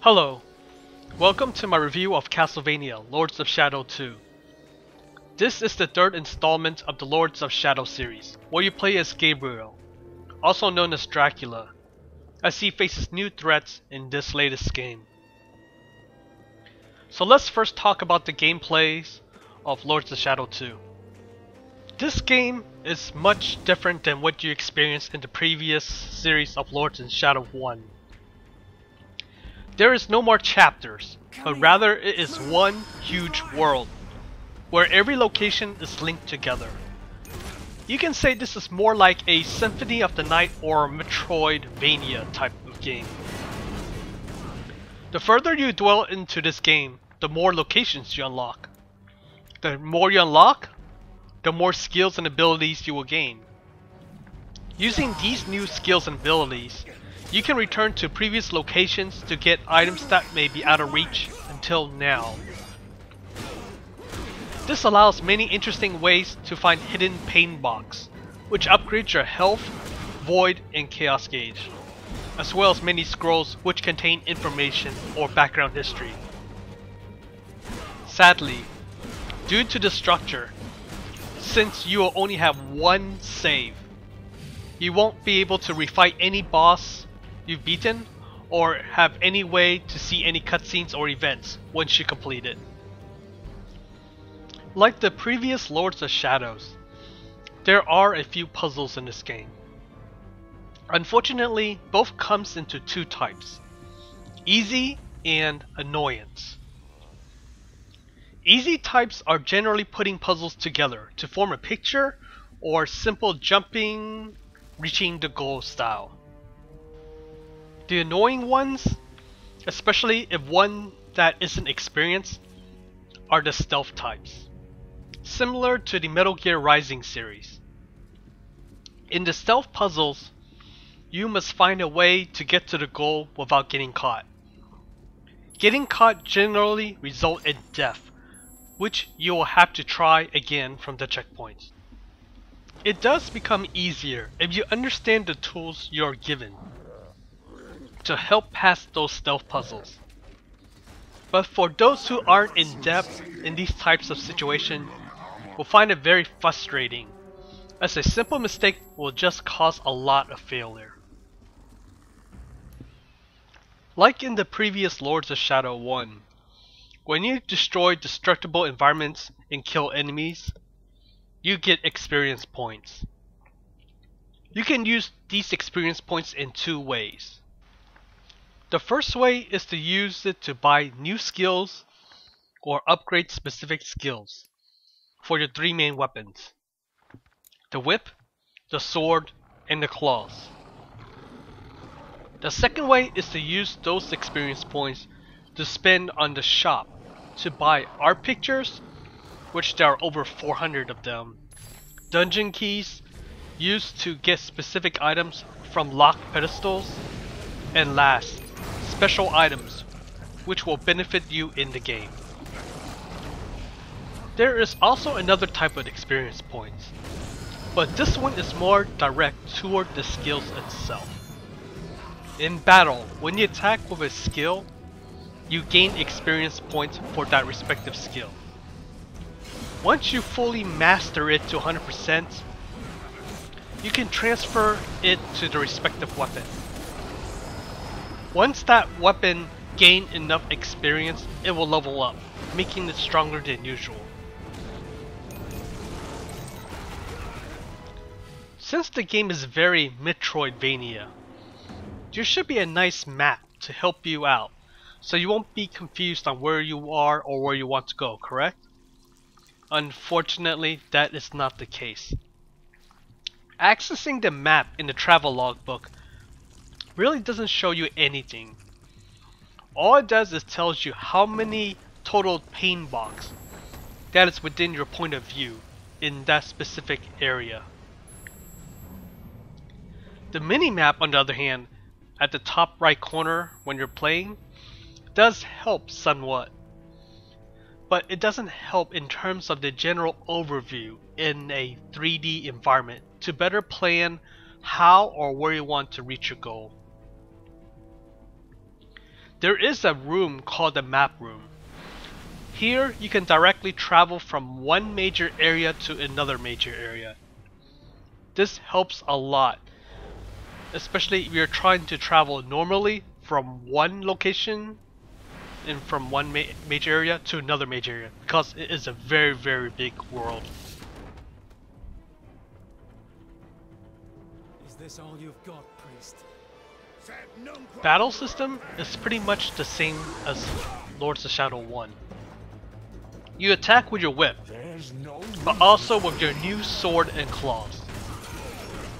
Hello, welcome to my review of Castlevania Lords of Shadow 2. This is the third installment of the Lords of Shadow series, where you play as Gabriel, also known as Dracula, as he faces new threats in this latest game. So let's first talk about the gameplays of Lords of Shadow 2. This game is much different than what you experienced in the previous series of Lords of Shadow 1. There is no more chapters, but rather it is one huge world, where every location is linked together. You can say this is more like a Symphony of the Night or Metroidvania type of game. The further you dwell into this game, the more locations you unlock. The more you unlock, the more skills and abilities you will gain. Using these new skills and abilities, you can return to previous locations to get items that may be out of reach until now. This allows many interesting ways to find hidden pain box, which upgrades your health, void, and chaos gauge, as well as many scrolls which contain information or background history. Sadly, due to the structure, since you will only have one save, you won't be able to refight any boss you've beaten, or have any way to see any cutscenes or events once you complete it. Like the previous Lords of Shadows, there are a few puzzles in this game. Unfortunately, both comes into two types: easy and annoyance. Easy types are generally putting puzzles together to form a picture, or simple jumping, reaching the goal style. The annoying ones, especially if one that isn't experienced, are the stealth types, similar to the Metal Gear Rising series. In the stealth puzzles, you must find a way to get to the goal without getting caught. Getting caught generally results in death, which you will have to try again from the checkpoints. It does become easier if you understand the tools you are given to help pass those stealth puzzles. But for those who aren't in depth in these types of situations, will find it very frustrating, as a simple mistake will just cause a lot of failure. Like in the previous Lords of Shadow 1, when you destroy destructible environments and kill enemies, you get experience points. You can use these experience points in two ways. The first way is to use it to buy new skills or upgrade specific skills for your three main weapons: the whip, the sword, and the claws. The second way is to use those experience points to spend on the shop to buy art pictures, which there are over 400 of them, dungeon keys used to get specific items from locked pedestals, and last, special items which will benefit you in the game. There is also another type of experience points, but this one is more direct toward the skills itself. In battle, when you attack with a skill, you gain experience points for that respective skill. Once you fully master it to 100%, you can transfer it to the respective weapon. Once that weapon gains enough experience, it will level up, making it stronger than usual. Since the game is very Metroidvania, there should be a nice map to help you out, so you won't be confused on where you are or where you want to go, correct? Unfortunately, that is not the case. Accessing the map in the travel logbook really doesn't show you anything. All it does is tells you how many total pain box that is within your point of view in that specific area. The mini-map, on the other hand, at the top right corner when you're playing, does help somewhat, but it doesn't help in terms of the general overview in a 3D environment to better plan how or where you want to reach your goal. there is a room called the map room. Here you can directly travel from one major area to another major area. This helps a lot, especially if you're trying to travel normally from one location and from one major area to another major area, because it is a very, very big world. Is this all you've got, priest? Battle system is pretty much the same as Lords of Shadow 1. You attack with your whip, but also with your new sword and claws.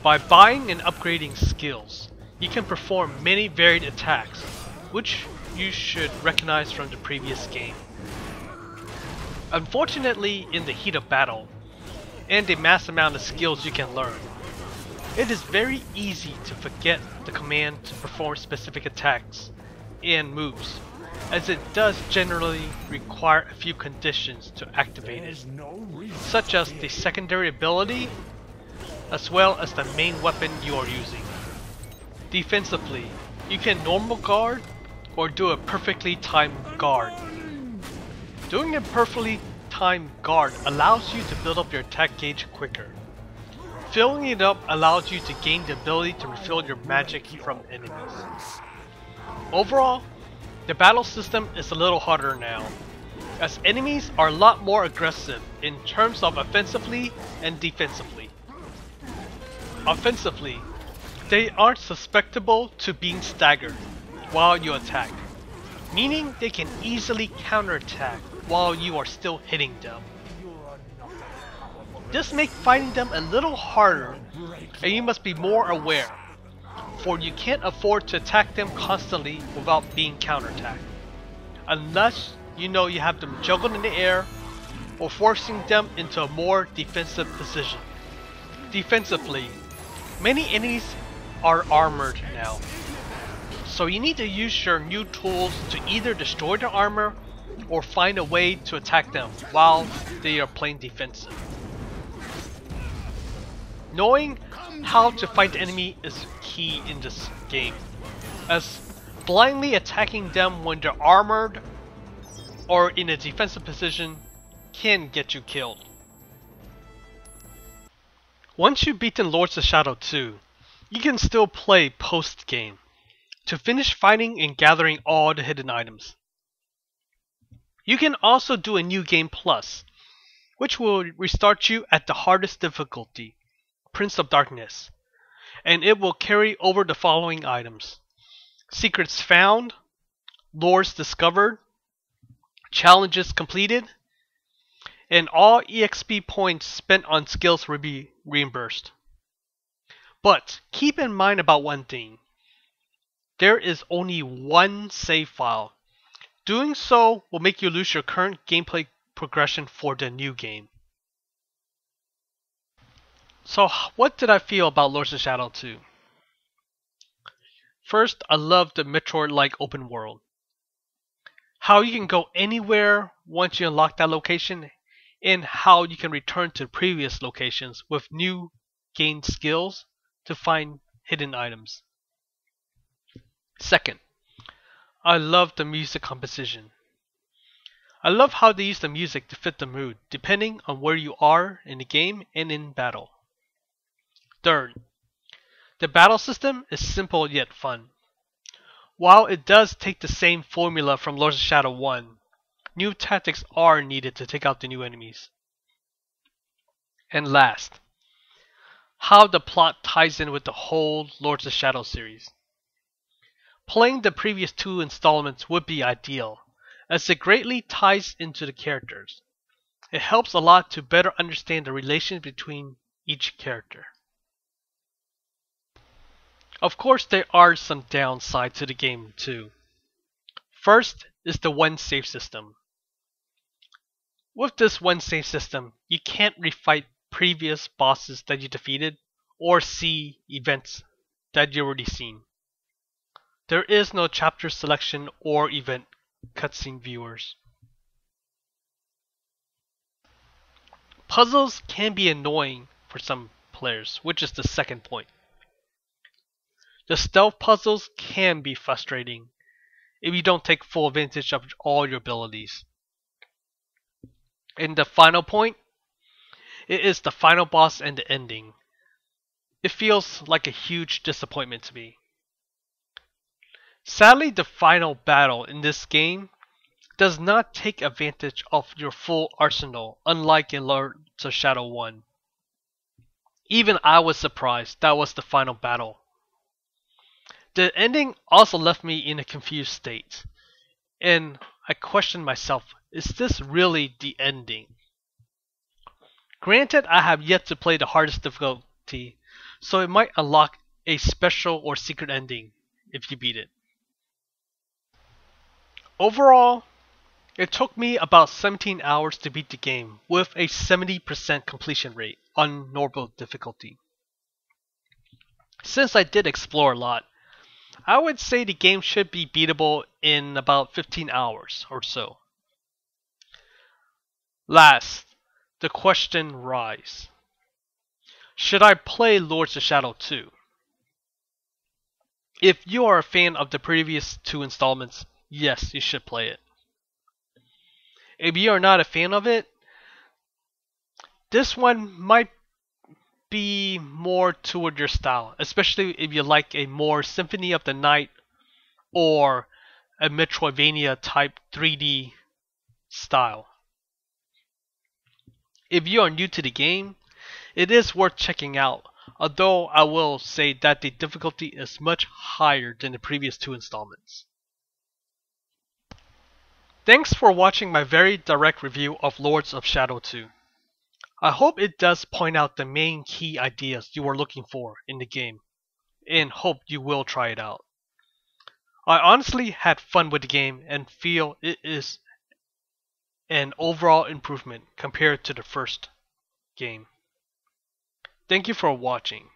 By buying and upgrading skills, you can perform many varied attacks, which you should recognize from the previous game. Unfortunately, in the heat of battle, and the mass amount of skills you can learn, it is very easy to forget the command to perform specific attacks and moves, as it does generally require a few conditions to activate it, such as the secondary ability, as well as the main weapon you are using. Defensively, you can normal guard or do a perfectly timed guard. Doing a perfectly timed guard allows you to build up your attack gauge quicker. Filling it up allows you to gain the ability to refill your magic from enemies. Overall, the battle system is a little harder now, as enemies are a lot more aggressive in terms of offensively and defensively. Offensively, they aren't susceptible to being staggered while you attack, meaning they can easily counterattack while you are still hitting them. This makes fighting them a little harder, and you must be more aware, for you can't afford to attack them constantly without being counterattacked, unless you know you have them juggled in the air or forcing them into a more defensive position. Defensively, many enemies are armored now, so you need to use your new tools to either destroy their armor or find a way to attack them while they are playing defensive. Knowing how to fight the enemy is key in this game, as blindly attacking them when they're armored or in a defensive position can get you killed. Once you've beaten Lords of Shadow 2, you can still play post-game to finish fighting and gathering all the hidden items. You can also do a New Game Plus, which will restart you at the hardest difficulty, Prince of Darkness, and it will carry over the following items: secrets found, lores discovered, challenges completed, and all EXP points spent on skills will be reimbursed. But keep in mind about one thing: there is only one save file. Doing so will make you lose your current gameplay progression for the new game. So what did I feel about Lords of Shadow 2? First, I love the Metroid-like open world. How you can go anywhere once you unlock that location, and how you can return to previous locations with new gained skills to find hidden items. Second, I love the music composition. I love how they use the music to fit the mood, depending on where you are in the game and in battle. Third, the battle system is simple yet fun. While it does take the same formula from Lords of Shadow 1, new tactics are needed to take out the new enemies. And last, how the plot ties in with the whole Lords of Shadow series. Playing the previous 2 installments would be ideal, as it greatly ties into the characters. It helps a lot to better understand the relation between each character. Of course, there are some downsides to the game too. First is the one save system. With this one save system, you can't refight previous bosses that you defeated or see events that you already seen. There is no chapter selection or event cutscene viewers. Puzzles can be annoying for some players, which is the second point. The stealth puzzles can be frustrating, if you don't take full advantage of all your abilities. And the final point, it is the final boss and the ending. It feels like a huge disappointment to me. Sadly, the final battle in this game does not take advantage of your full arsenal, unlike in Lords of Shadow 1. Even I was surprised that was the final battle. The ending also left me in a confused state, and I questioned myself, is this really the ending? Granted, I have yet to play the hardest difficulty, so it might unlock a special or secret ending if you beat it. Overall, it took me about 17 hours to beat the game with a 70% completion rate on normal difficulty. Since I did explore a lot, I would say the game should be beatable in about 15 hours or so. Last, the question rises. Should I play Lords of Shadow 2? If you are a fan of the previous two installments, yes, you should play it. If you are not a fan of it, this one might be more toward your style, especially if you like a more Symphony of the Night or a Metroidvania type 3D style. If you are new to the game, it is worth checking out, although I will say that the difficulty is much higher than the previous two installments. Thanks for watching my very direct review of Lords of Shadow 2. I hope it does point out the main key ideas you are looking for in the game, and hope you will try it out. I honestly had fun with the game and feel it is an overall improvement compared to the first game. Thank you for watching.